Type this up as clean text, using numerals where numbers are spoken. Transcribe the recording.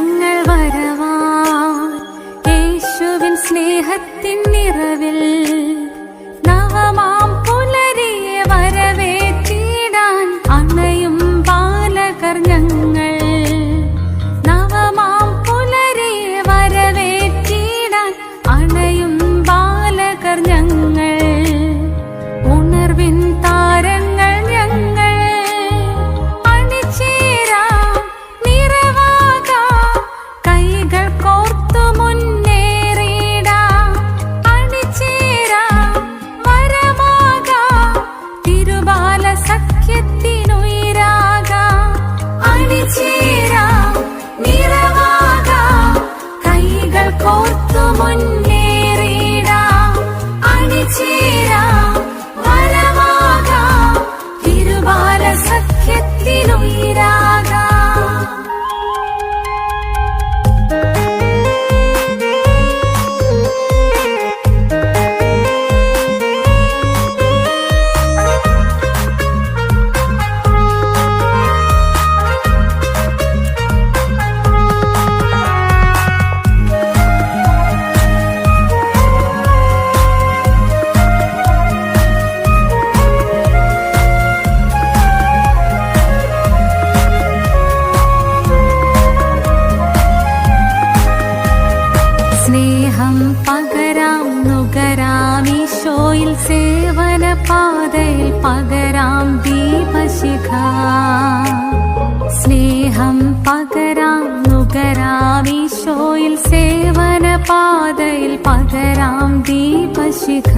വർഷങ്ങൾ വരവാൻ യേശുവിൻ സ്നേഹത്തിൻ നിറവിൽ നവമാം പുലരിയെ വരവേറ്റിടാൻ അണയും ബാലകർ ഞങ്ങൾ. നവമാം പുലരിയെ വരവേറ്റിടാൻ അണയും ബാലകർ ഞങ്ങൾ. ഉണർവിൻ താരങ്ങൾ ഞങ്ങൾ അണിചേരാം നിറവാകാം. കൈകൾ കോർത്തു മുന്നേറിടാം അണിചേരാം വരമാകാം. തിരുബാല സഖ്യത്തിനുയിരാകാം അണിചേരാം നിറവാകാം. കൈകൾ കോർത്തു മുന്നേറിടാം അണിചേരാം വരമാകാം. തിരുബാല സഖ്യത്തിനുയിരാകാം. സ്നേഹം പകരാം നുകരാം ഈശോയിൽ സേവന പാതയിൽ പകരാം ദീപശിഖ. സ്നേഹം പകരാം നുകരാം ഈശോയിൽ സേവന പാതയിൽ പകരാം ദീപശിഖ.